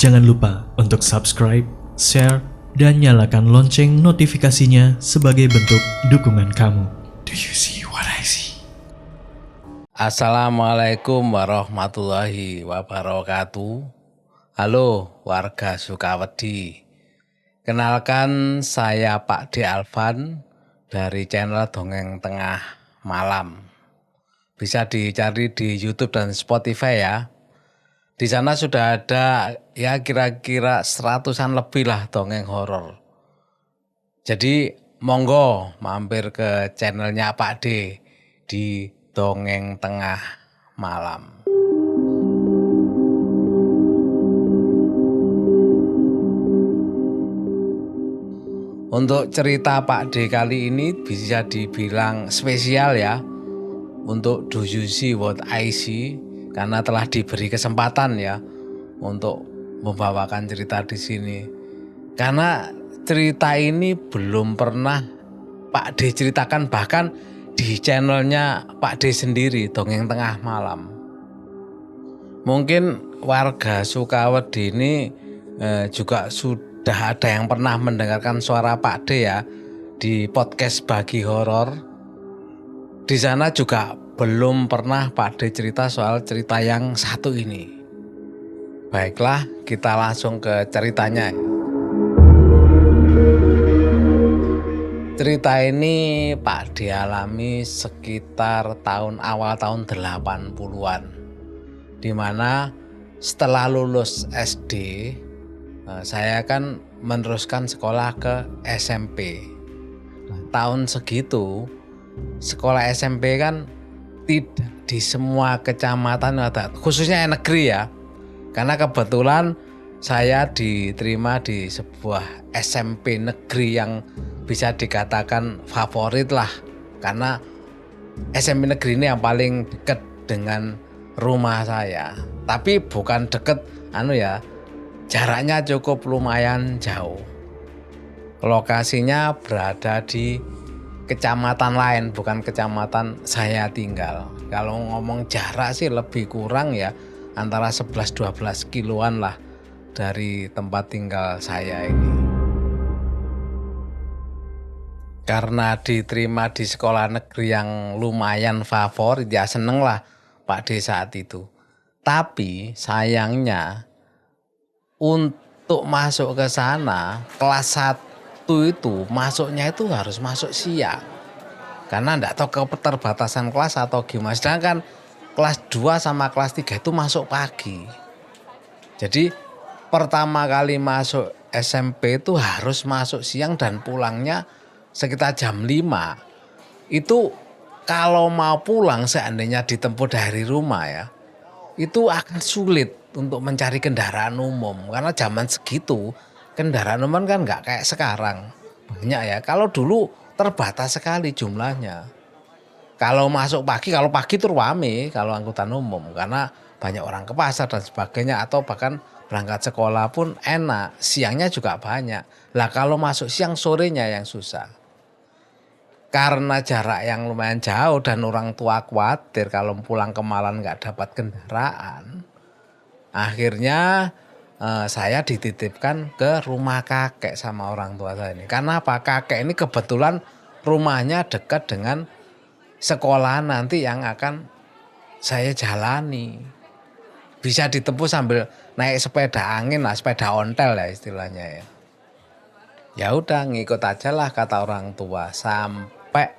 Jangan lupa untuk subscribe, share, dan nyalakan lonceng notifikasinya sebagai bentuk dukungan kamu. Do you see what I see? Assalamualaikum warahmatullahi wabarakatuh. Halo warga Sukawedi. Kenalkan saya Pak D. Alvan dari channel Dongeng Tengah Malam. Bisa dicari di YouTube dan Spotify ya. Di sana sudah ada ya kira-kira 100-an lebih lah dongeng horor. Jadi monggo mampir ke channelnya Pak D di Dongeng Tengah Malam. Untuk cerita Pak D kali ini bisa dibilang spesial ya. Untuk Do You See What I See, karena telah diberi kesempatan ya untuk membawakan cerita di sini. Karena cerita ini belum pernah Pak D ceritakan, bahkan di channelnya Pak D sendiri, Dongeng Tengah Malam. Mungkin warga Sukawedi ini juga sudah ada yang pernah mendengarkan suara Pak D ya di podcast Bagi Horor. Di sana juga belum pernah Pak D cerita soal cerita yang satu ini. Baiklah, kita langsung ke ceritanya. Cerita ini Pak D alami sekitar awal tahun 80-an. Di mana setelah lulus SD, saya kan meneruskan sekolah ke SMP. Tahun segitu, sekolah SMP kan tidak di semua kecamatan ada, khususnya negeri ya. Karena kebetulan saya diterima di sebuah SMP negeri yang bisa dikatakan favorit lah. Karena SMP negeri ini yang paling dekat dengan rumah saya. Tapi bukan dekat jaraknya cukup lumayan jauh. Lokasinya berada di kecamatan lain, bukan kecamatan saya tinggal. Kalau ngomong jarak sih lebih kurang ya antara 11-12 kiloan lah dari tempat tinggal saya ini. Karena diterima di sekolah negeri yang lumayan favorit ya seneng lah Pak D saat itu. Tapi sayangnya untuk masuk ke sana kelas 1 itu masuknya itu harus masuk siang. Karena enggak tahu keterbatasan kelas atau gimana. Sedangkan kelas 2 sama kelas 3 itu masuk pagi. Jadi pertama kali masuk SMP itu harus masuk siang dan pulangnya sekitar jam 5. Itu kalau mau pulang seandainya ditempuh dari rumah ya, itu akan sulit untuk mencari kendaraan umum. Karena zaman segitu kendaraan umum kan nggak kayak sekarang banyak ya. Kalau dulu terbatas sekali jumlahnya. Kalau masuk pagi, kalau pagi itu rame kalau angkutan umum karena banyak orang ke pasar dan sebagainya, atau bahkan berangkat sekolah pun enak. Siangnya juga banyak. Lah kalau masuk siang sorenya yang susah. Karena jarak yang lumayan jauh dan orang tua khawatir kalau pulang ke Malang nggak dapat kendaraan. Akhirnya saya dititipkan ke rumah kakek sama orang tua saya ini. Karena apa? Kakek ini kebetulan rumahnya dekat dengan sekolah nanti yang akan saya jalani. Bisa ditempuh sambil naik sepeda angin lah, sepeda ontel ya istilahnya ya. Ya udah ngikut aja lah kata orang tua. Sampai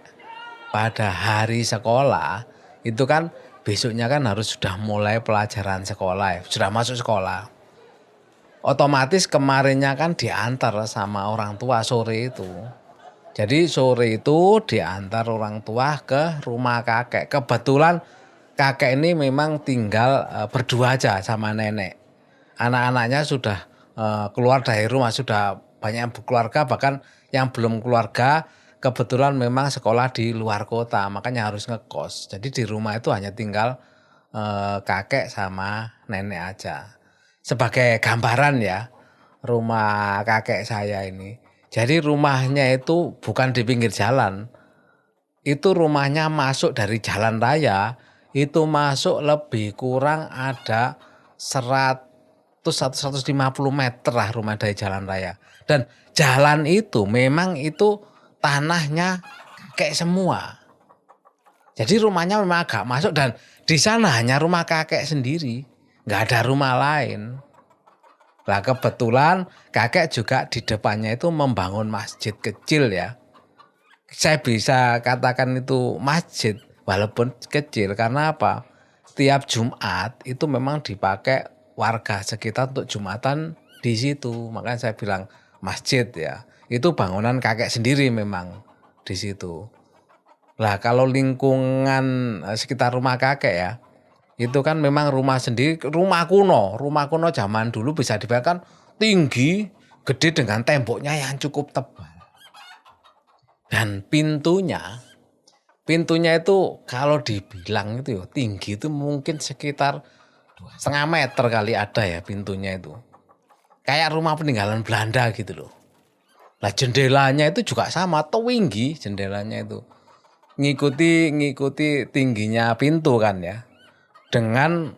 pada hari sekolah itu kan besoknya kan harus sudah mulai pelajaran sekolah ya. Sudah masuk sekolah. Otomatis kemarinnya kan diantar sama orang tua sore itu. Jadi sore itu diantar orang tua ke rumah kakek. Kebetulan kakek ini memang tinggal berdua aja sama nenek. Anak-anaknya sudah keluar dari rumah, sudah banyak yang berkeluarga, bahkan yang belum keluarga kebetulan memang sekolah di luar kota, makanya harus ngekos. Jadi di rumah itu hanya tinggal kakek sama nenek aja. Sebagai gambaran ya, rumah kakek saya ini. Jadi rumahnya itu bukan di pinggir jalan. Itu rumahnya masuk dari jalan raya, itu masuk lebih kurang ada 100 100-150 meter lah rumah dari jalan raya. Dan jalan itu memang itu tanahnya kakek semua. Jadi rumahnya memang agak masuk dan di sana hanya rumah kakek sendiri. Nggak ada rumah lain. Nah kebetulan kakek juga di depannya itu membangun masjid kecil ya. Saya bisa katakan itu masjid walaupun kecil karena apa? Tiap Jumat itu memang dipakai warga sekitar untuk Jumatan di situ. Makanya saya bilang masjid ya. Itu bangunan kakek sendiri memang di situ. Lah kalau lingkungan sekitar rumah kakek ya, itu kan memang rumah sendiri, rumah kuno zaman dulu bisa dibayangkan tinggi, gede dengan temboknya yang cukup tebal. Dan pintunya itu kalau dibilang itu ya tinggi itu mungkin sekitar 2,5 meter kali ada ya pintunya itu. Kayak rumah peninggalan Belanda gitu loh. Lah jendelanya itu juga sama, tinggi jendelanya itu. Ngikuti tingginya pintu kan ya. Dengan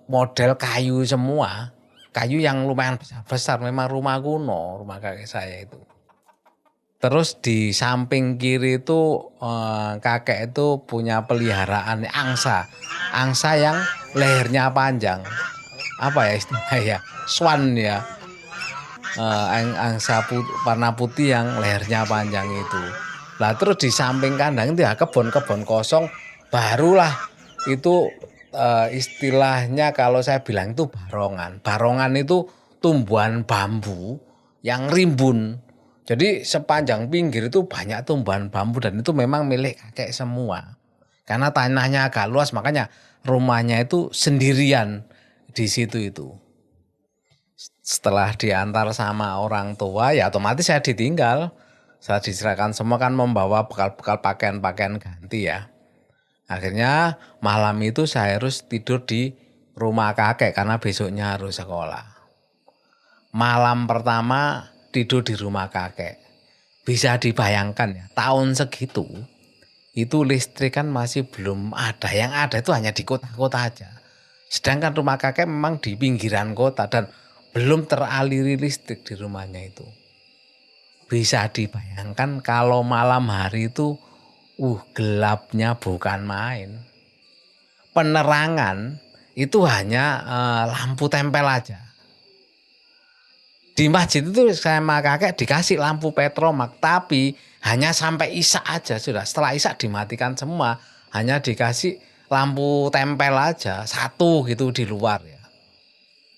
model kayu semua. Kayu yang lumayan besar, memang rumah kuno, rumah kakek saya itu. Terus di samping kiri itu kakek itu punya peliharaan angsa. Angsa yang lehernya panjang. Apa ya istilahnya? Swan ya. Angsa warna putih yang lehernya panjang itu. Lah terus di samping kandang itu ya kebun-kebun kosong barulah itu istilahnya kalau saya bilang itu barongan. Barongan itu tumbuhan bambu yang rimbun. Jadi sepanjang pinggir itu banyak tumbuhan bambu dan itu memang milik kakek semua. Karena tanahnya agak luas makanya rumahnya itu sendirian di situ itu. Setelah diantar sama orang tua ya otomatis saya ditinggal. Saya diserahkan semua kan membawa bekal-bekal pakaian-pakaian ganti ya. Akhirnya malam itu saya harus tidur di rumah kakek karena besoknya harus sekolah. Malam pertama tidur di rumah kakek. Bisa dibayangkan ya, tahun segitu itu listrik kan masih belum ada. Yang ada itu hanya di kota-kota aja. Sedangkan rumah kakek memang di pinggiran kota dan belum teraliri listrik di rumahnya itu. Bisa dibayangkan kalau malam hari itu gelapnya bukan main. Penerangan itu hanya lampu tempel aja. Di masjid itu sama kakek dikasih lampu petromak tapi hanya sampai isya aja sudah. Setelah isya dimatikan semua, hanya dikasih lampu tempel aja satu gitu di luar ya.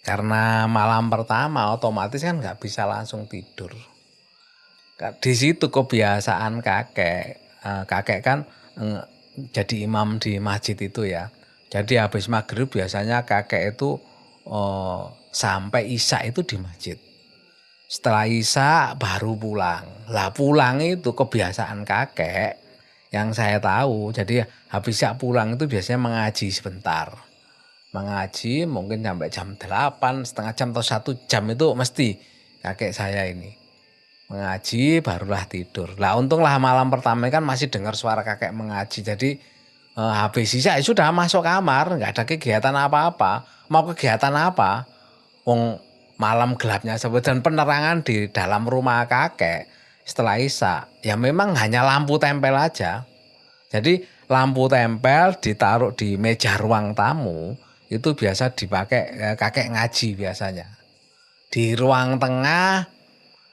Karena malam pertama otomatis kan nggak bisa langsung tidur. Di situ kebiasaan kakek. Kakek kan jadi imam di masjid itu ya. Jadi habis maghrib biasanya kakek itu sampai isya itu di masjid. Setelah isya baru pulang. Lah pulang itu kebiasaan kakek yang saya tahu. Jadi habis isya pulang itu biasanya mengaji sebentar. Mengaji mungkin sampai jam 8, setengah jam atau 1 jam itu mesti kakek saya ini. Mengaji barulah tidur. Lah untunglah malam pertama kan masih dengar suara kakek mengaji. Jadi habis isya sudah masuk kamar, nggak ada kegiatan apa-apa. Mau kegiatan apa? Wong malam gelapnya dan penerangan di dalam rumah kakek setelah isya ya memang hanya lampu tempel aja. Jadi lampu tempel ditaruh di meja ruang tamu itu biasa dipakai kakek ngaji biasanya. Di ruang tengah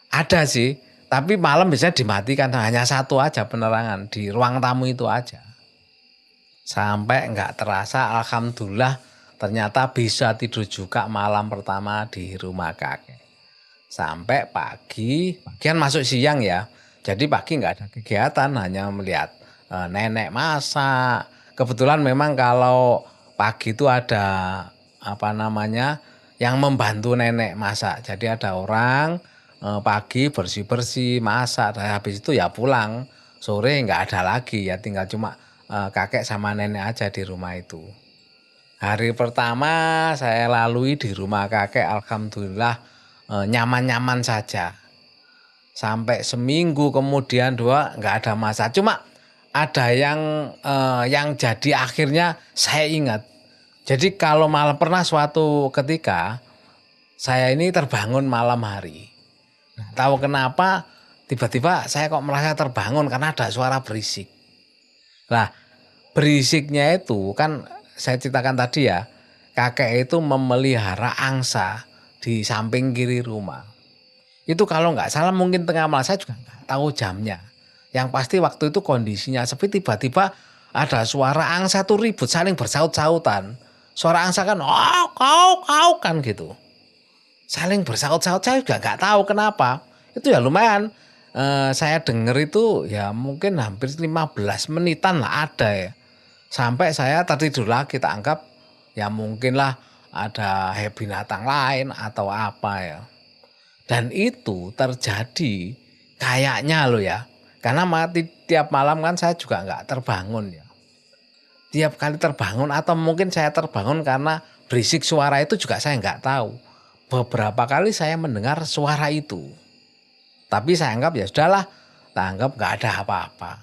ada sih, tapi malam bisa dimatikan hanya satu aja penerangan di ruang tamu itu aja. Sampai nggak terasa, alhamdulillah ternyata bisa tidur juga malam pertama di rumah kakek. Sampai pagi kan masuk siang ya, jadi pagi nggak ada kegiatan, hanya melihat nenek masak. Kebetulan memang kalau pagi itu ada yang membantu nenek masak. Jadi ada orang pagi bersih-bersih, masak, dan habis itu ya pulang. Sore nggak ada lagi ya, tinggal cuma kakek sama nenek aja di rumah itu. Hari pertama saya lalui di rumah kakek, alhamdulillah nyaman-nyaman saja. Sampai seminggu kemudian 2 nggak ada masalah. Cuma ada yang jadi akhirnya saya ingat. Jadi kalau malam pernah suatu ketika saya ini terbangun malam hari. Nah, tahu kenapa tiba-tiba saya kok merasa terbangun karena ada suara berisik. Nah, berisiknya itu kan saya ceritakan tadi ya, kakek itu memelihara angsa di samping kiri rumah. Itu kalau nggak salah mungkin tengah malam, saya juga nggak tahu jamnya. Yang pasti waktu itu kondisinya sepi, tiba-tiba ada suara angsa tuh ribut saling bersaut-sautan. Suara angsa kan kau kan gitu. Saling bersaut-saut, saya juga nggak tahu kenapa. Itu ya lumayan. Saya dengar itu ya mungkin hampir 15 menitan lah ada ya. Sampai saya tertidur lagi, tak anggap ya mungkinlah ada binatang lain atau apa ya. Dan itu terjadi kayaknya loh ya. Karena tiap malam kan saya juga nggak terbangun ya. Tiap kali terbangun atau mungkin saya terbangun karena berisik suara itu juga saya nggak tahu. Beberapa kali saya mendengar suara itu. Tapi saya anggap ya sudahlah, tak anggap nggak ada apa-apa.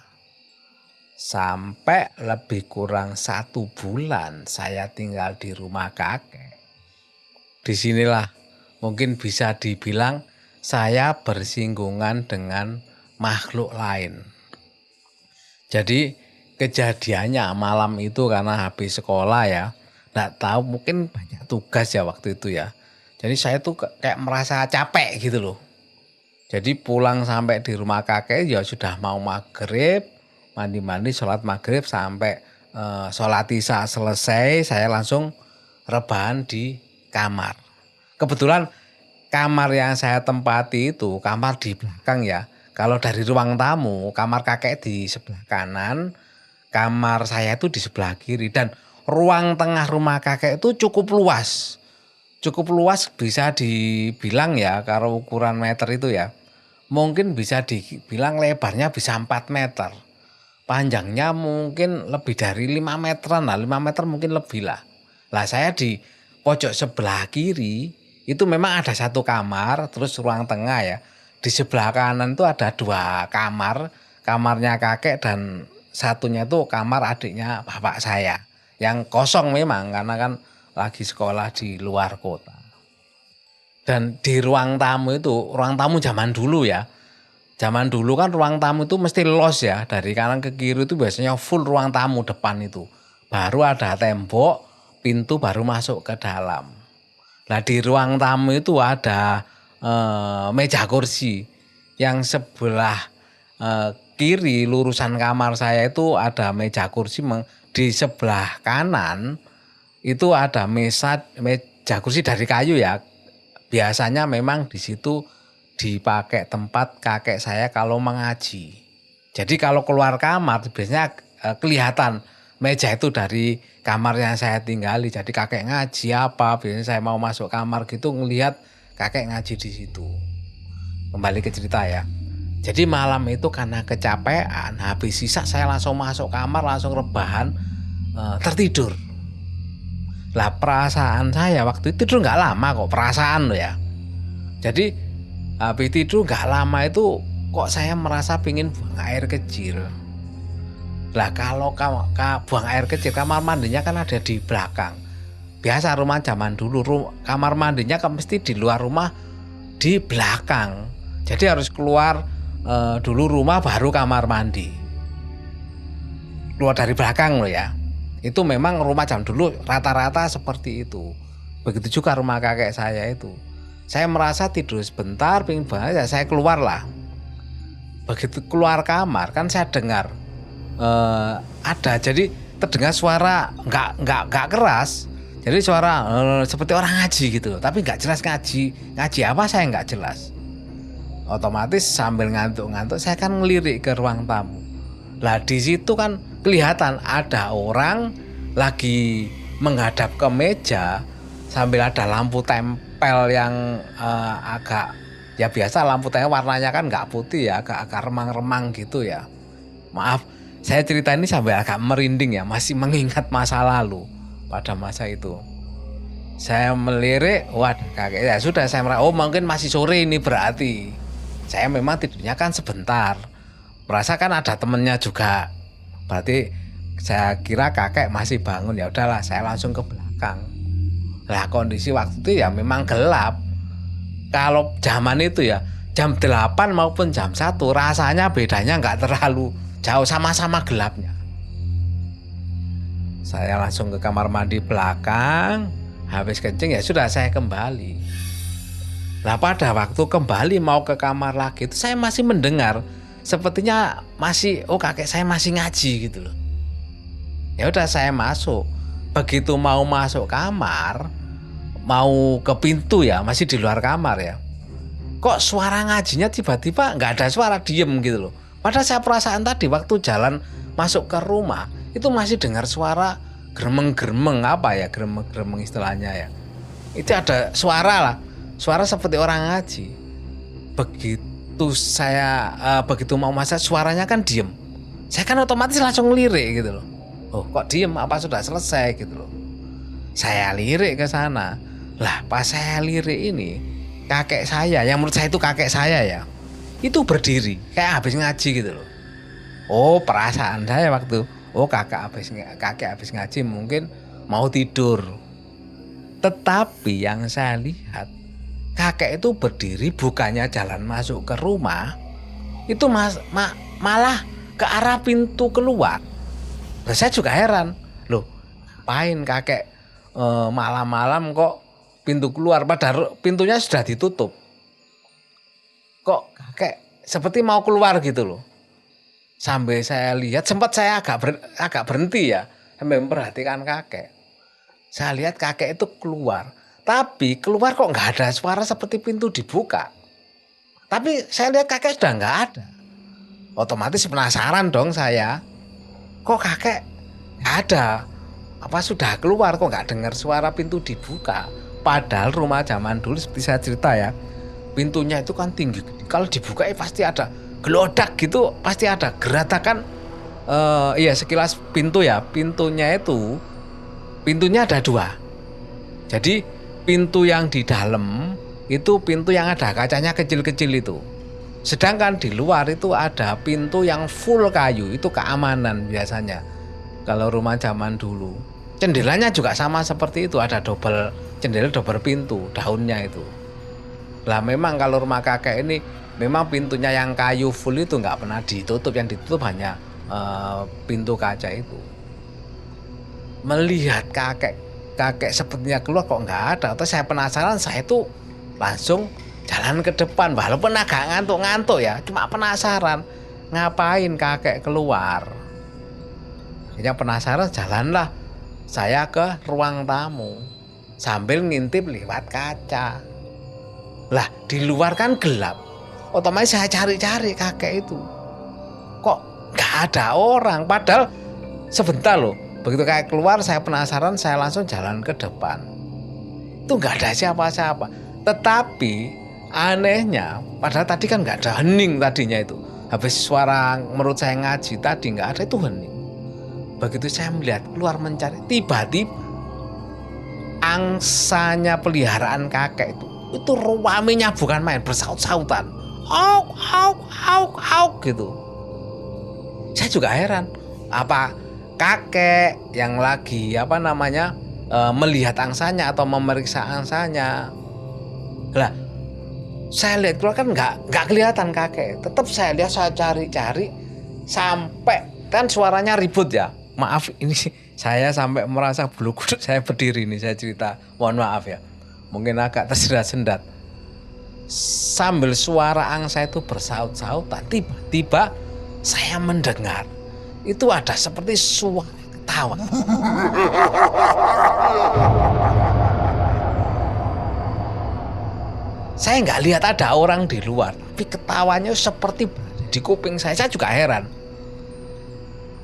Sampai lebih kurang 1 bulan saya tinggal di rumah kakek. Disinilah mungkin bisa dibilang saya bersinggungan dengan makhluk lain. Jadi kejadiannya malam itu karena habis sekolah ya, nggak tahu mungkin banyak tugas ya waktu itu ya. Jadi saya tuh kayak merasa capek gitu loh. Jadi pulang sampai di rumah kakek ya sudah mau maghrib, mandi-mandi, sholat maghrib sampai sholat isya selesai, saya langsung rebahan di kamar. Kebetulan kamar yang saya tempati itu kamar di belakang ya. Kalau dari ruang tamu, kamar kakek di sebelah kanan, kamar saya itu di sebelah kiri. Dan ruang tengah rumah kakek itu cukup luas. Cukup luas bisa dibilang ya, kalau ukuran meter itu ya. Mungkin bisa dibilang lebarnya bisa 4 meter. Panjangnya mungkin lebih dari 5 meteran lah, 5 meter mungkin lebih lah. Lah saya di pojok sebelah kiri itu memang ada 1 kamar, terus ruang tengah ya. Di sebelah kanan itu ada 2 kamar, kamarnya kakek dan satunya itu kamar adiknya bapak saya. Yang kosong memang karena kan lagi sekolah di luar kota. Dan di ruang tamu itu, ruang tamu zaman dulu ya. Zaman dulu kan ruang tamu itu mesti los ya. Dari kanan ke kiri itu biasanya full ruang tamu depan itu. Baru ada tembok, pintu baru masuk ke dalam. Nah di ruang tamu itu ada meja kursi. Yang sebelah kiri lurusan kamar saya itu ada meja kursi. Di sebelah kanan itu ada meja kursi dari kayu ya. Biasanya memang di situ dipakai tempat kakek saya kalau mengaji. Jadi kalau keluar kamar biasanya kelihatan meja itu dari kamar yang saya tinggali. Jadi kakek ngaji apa, biasanya saya mau masuk kamar gitu ngelihat kakek ngaji di situ. Kembali ke cerita ya. Jadi malam itu karena kecapean, habis sisa saya langsung masuk kamar, langsung rebahan, tertidur. Lah perasaan saya waktu itu tidur nggak lama kok, perasaan loh ya. Jadi habis tidur nggak lama itu kok saya merasa pingin buang air kecil. Lah kalau buang air kecil, kamar mandinya kan ada di belakang. Biasa rumah zaman dulu kamar mandinya kan mesti di luar rumah di belakang. Jadi harus keluar dulu rumah baru kamar mandi. Keluar dari belakang loh ya. Itu memang rumah zaman dulu rata-rata seperti itu. Begitu juga rumah kakek saya itu. Saya merasa tidur sebentar, pingin banget ya saya keluar lah. Begitu keluar kamar kan saya dengar ada, jadi terdengar suara nggak keras. Jadi suara seperti orang ngaji gitu, tapi nggak jelas ngaji apa saya nggak jelas. Otomatis sambil ngantuk-ngantuk saya kan ngelirik ke ruang tamu. Lah di situ kan kelihatan ada orang lagi menghadap ke meja sambil ada lampu tempel yang agak ya biasa lampu tempel warnanya kan nggak putih ya, agak remang-remang gitu ya. Maaf, saya cerita ini sampai agak merinding ya, masih mengingat masa lalu pada masa itu. Saya melirik, waduh kakek ya sudah saya merasa, oh mungkin masih sore ini berarti. Saya memang tidurnya kan sebentar. Merasa kan ada temennya juga. Berarti saya kira kakek masih bangun, ya udahlah saya langsung ke belakang. Lah kondisi waktu itu ya memang gelap. kalau zaman itu ya jam 8 maupun jam 1 rasanya bedanya nggak terlalu jauh, sama-sama gelapnya. Saya langsung ke kamar mandi belakang, habis kencing ya sudah saya kembali. Nah pada waktu kembali mau ke kamar lagi itu saya masih mendengar sepertinya masih kakek saya masih ngaji gitu loh. Ya udah saya masuk. Begitu mau masuk kamar, mau ke pintu ya, masih di luar kamar ya. Kok suara ngajinya tiba-tiba nggak ada suara, diem gitu loh. Padahal saya perasaan tadi waktu jalan masuk ke rumah itu masih dengar suara gremeng-gremeng gremeng-gremeng istilahnya ya. Itu ada suara lah, suara seperti orang ngaji. Begitu mau masuk suaranya kan diem. Saya kan otomatis langsung lirik gitu loh. Oh kok diem, apa sudah selesai gitu loh. Saya lirik ke sana. Lah pas saya lirik ini kakek saya, yang menurut saya itu kakek saya ya, itu berdiri kayak habis ngaji gitu loh. Oh perasaan saya waktu kakek habis ngaji mungkin mau tidur. Tetapi yang saya lihat kakek itu berdiri bukannya jalan masuk ke rumah, itu malah ke arah pintu keluar. Nah, saya juga heran loh, ngapain kakek malam-malam kok pintu keluar, padahal pintunya sudah ditutup. Kok kakek seperti mau keluar gitu loh. Sampai saya lihat, sempat saya agak berhenti ya, sampai memperhatikan kakek. Saya lihat kakek itu keluar, tapi keluar kok nggak ada suara seperti pintu dibuka. Tapi saya lihat kakek sudah nggak ada. Otomatis penasaran dong saya, kok kakek nggak ada? Apa sudah keluar kok nggak dengar suara pintu dibuka? Padahal rumah zaman dulu seperti saya cerita ya, pintunya itu kan tinggi. Kalau dibuka pasti ada gelodak gitu, pasti ada geratakan. Sekilas pintu ya, pintunya ada 2. Jadi pintu yang di dalam itu pintu yang ada kacanya kecil-kecil itu. Sedangkan di luar itu ada pintu yang full kayu, itu keamanan biasanya. Kalau rumah zaman dulu, jendelanya juga sama seperti itu, ada jendela double pintu, daunnya itu. Lah memang kalau rumah kakek ini memang pintunya yang kayu full itu nggak pernah ditutup, yang ditutup hanya pintu kaca itu. Melihat kakek sepertinya keluar kok nggak ada, atau saya penasaran, saya itu langsung jalan ke depan walaupun agak ngantuk-ngantuk ya, cuma penasaran ngapain kakek keluar. Akhirnya penasaran, jalanlah saya ke ruang tamu sambil ngintip lewat kaca. Lah di luar kan gelap, otomatis saya cari-cari kakek itu, kok nggak ada orang. Padahal sebentar loh, begitu kakek keluar saya penasaran, saya langsung jalan ke depan. Itu nggak ada siapa-siapa. Tetapi anehnya, padahal tadi kan nggak ada, hening tadinya itu. Habis suara menurut saya ngaji tadi nggak ada, itu hening. Begitu saya melihat keluar mencari, tiba-tiba angsanya peliharaan kakek itu ruaminya bukan main, bersaut-sautan, hauk gitu. Saya juga heran, apa kakek yang lagi melihat angsanya atau memeriksa angsanya. Lah saya lihat keluar kan nggak kelihatan kakek. Tetap saya lihat, saya cari-cari sampai kan suaranya ribut ya. Maaf ini saya sampai merasa bulu kuduk saya berdiri nih, saya cerita, mohon maaf ya, mungkin agak tersendat-sendat. Sambil suara angsa itu bersaut-sautan, tiba-tiba saya mendengar itu ada seperti suara ketawa. Saya nggak lihat ada orang di luar, tapi ketawanya seperti di kuping saya. Saya juga heran.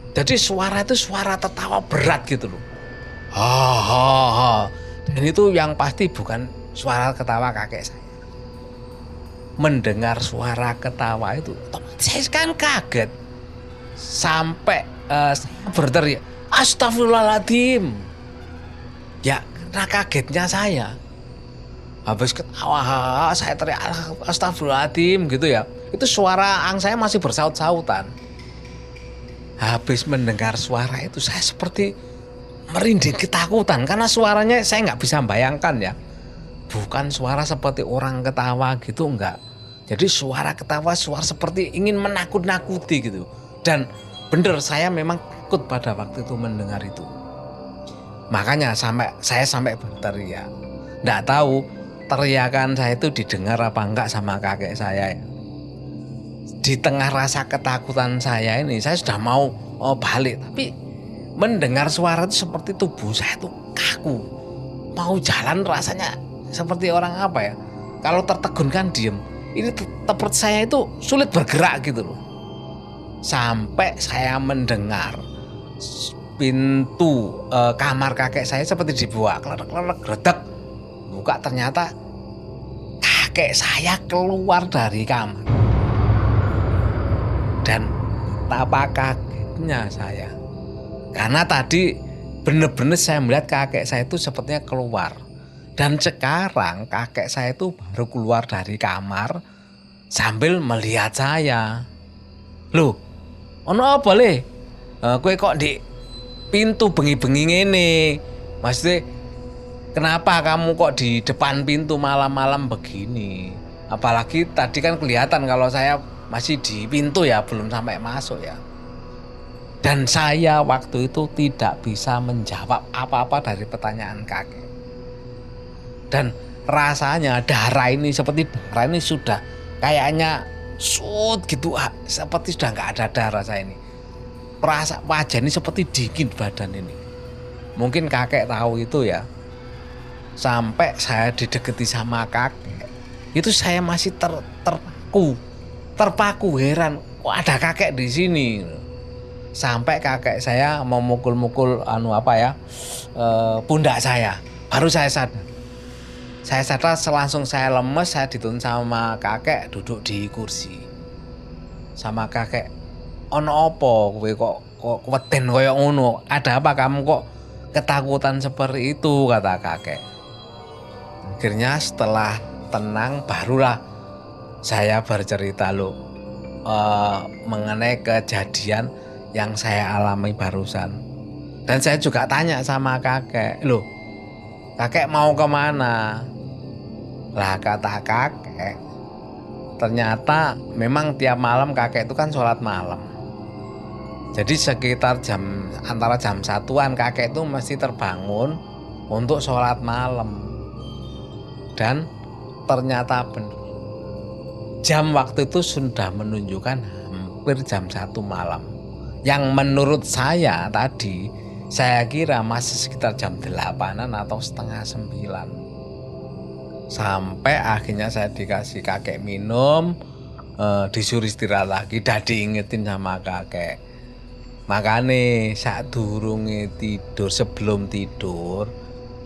Jadi suara itu suara tertawa berat gitu loh. Dan itu yang pasti bukan suara ketawa kakek saya. Mendengar suara ketawa itu, saya kan kaget. Sampai saya berteriak, astagfirullahaladzim. Ya karena kagetnya saya. Habis ketawa, saya teriak astagfirullahaladzim gitu ya. Itu suara saya masih bersaut-sautan. Habis mendengar suara itu saya seperti merinding ketakutan, karena suaranya saya nggak bisa bayangkan ya. bukan suara seperti orang ketawa gitu, enggak. Jadi suara ketawa, suara seperti ingin menakut-nakuti gitu. Dan bener, saya memang takut pada waktu itu mendengar itu. Makanya saya sampai berteriak. Nggak tahu teriakan saya itu didengar apa enggak sama kakek saya. Di tengah rasa ketakutan saya ini, saya sudah mau balik, tapi mendengar suara itu seperti tubuh saya itu kaku. Mau jalan rasanya seperti orang apa ya? Kalau tertegun kan diem. Ini seperti saya itu sulit bergerak gitu loh. Sampai saya mendengar pintu kamar kakek saya seperti dibuka, klerek gredek. Buka, ternyata kakek saya keluar dari kamar. Dan betapa kagetnya saya. Karena tadi benar-benar saya melihat kakek saya itu sepertinya keluar. Dan sekarang kakek saya itu baru keluar dari kamar sambil melihat saya. Loh, ono apa le? Kowe kok di pintu bengi-bengi ngene? Maksudnya kenapa kamu kok di depan pintu malam-malam begini? Apalagi tadi kan kelihatan kalau saya masih di pintu ya, belum sampai masuk ya. Dan saya waktu itu tidak bisa menjawab apa-apa dari pertanyaan kakek. Dan rasanya darah ini seperti darah ini sudah kayaknya sut gitu, seperti sudah nggak ada darah saya ini. Perasa wajah ini seperti dingin badan ini. Mungkin kakek tahu itu ya. Sampai saya dideketi sama kakek, itu saya masih terpaku heran. Kok ada kakek di sini? Sampai kakek saya memukul-mukul pundak saya. Baru saya sadar. Saya sadar, langsung saya lemes, saya dituntun sama kakek duduk di kursi. Sama kakek, ono opo kowe kok weden koyo ngono? Ada apa kamu kok ketakutan seperti itu, kata kakek. Akhirnya setelah tenang barulah saya bercerita mengenai kejadian yang saya alami barusan. Dan saya juga tanya sama kakek, loh kakek mau kemana? Lah kata kakek, ternyata memang tiap malam kakek itu kan sholat malam. Jadi sekitar antara jam 1-an kakek itu mesti terbangun untuk sholat malam. Dan ternyata benar, jam waktu itu sudah menunjukkan hampir jam 1 malam. Yang menurut saya tadi, saya kira masih sekitar jam 8-an atau setengah 9. Sampai akhirnya saya dikasih kakek minum, disuruh istirahat lagi, dan diingetin sama kakek. Makanya saat durunge tidur, sebelum tidur,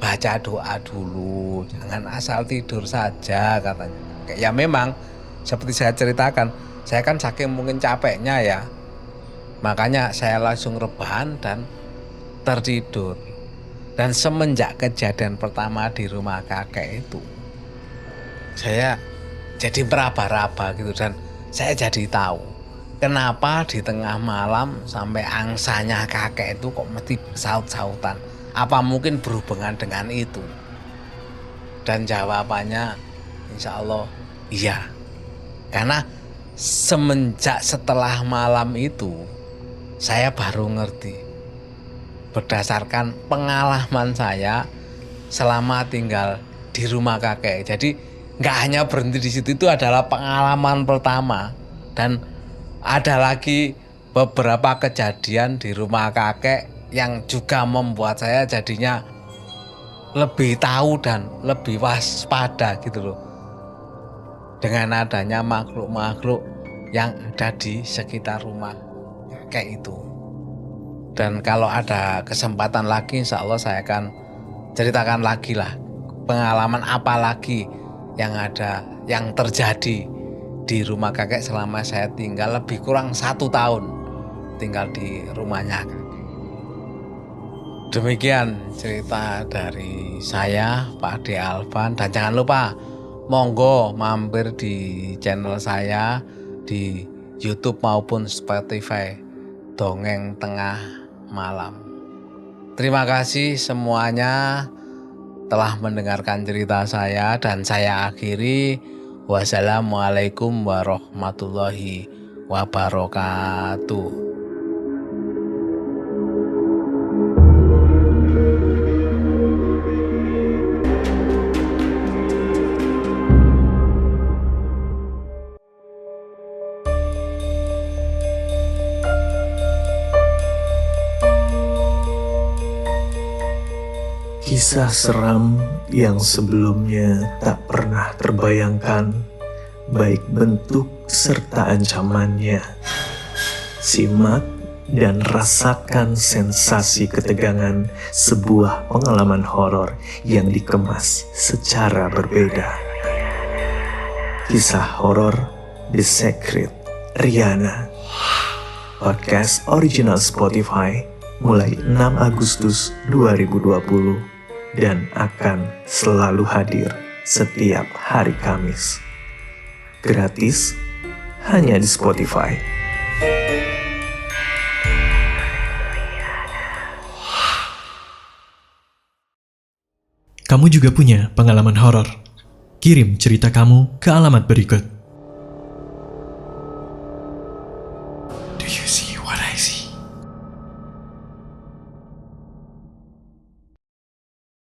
baca doa dulu, jangan asal tidur saja, katanya. Ya memang seperti saya ceritakan, saya kan saking mungkin capeknya ya, makanya saya langsung rebahan dan tertidur. Dan semenjak kejadian pertama di rumah kakek itu, saya jadi meraba-raba gitu, dan saya jadi tahu kenapa di tengah malam sampai angsanya kakek itu kok mesti saut-sautan. Apa mungkin berhubungan dengan itu? Dan jawabannya insya Allah iya. Karena semenjak setelah malam itu saya baru ngerti, berdasarkan pengalaman saya selama tinggal di rumah kakek. Jadi nggak hanya berhenti di situ, itu adalah pengalaman pertama. Dan ada lagi beberapa kejadian di rumah kakek yang juga membuat saya jadinya lebih tahu dan lebih waspada gitu loh, dengan adanya makhluk-makhluk yang ada di sekitar rumah kakek itu. Dan kalau ada kesempatan lagi, insya Allah saya akan ceritakan lagi lah pengalaman apa lagi yang ada, yang terjadi di rumah kakek selama saya tinggal lebih kurang 1 tahun tinggal di rumahnya kakek. Demikian cerita dari saya, Pak Ade Alvan. Dan jangan lupa, monggo mampir di channel saya di YouTube maupun Spotify, Dongeng Tengah Malam. Terima kasih semuanya. telah mendengarkan cerita saya dan saya akhiri. Wassalamualaikum warahmatullahi wabarakatuh. Kisah seram yang sebelumnya tak pernah terbayangkan, baik bentuk serta ancamannya. Simak dan rasakan sensasi ketegangan sebuah pengalaman horor yang dikemas secara berbeda. Kisah horor The Secret Rihanna. Podcast original Spotify mulai 6 Agustus 2020 dan akan selalu hadir setiap hari Kamis. Gratis hanya di Spotify. Kamu juga punya pengalaman horor? Kirim cerita kamu ke alamat berikut. Do you see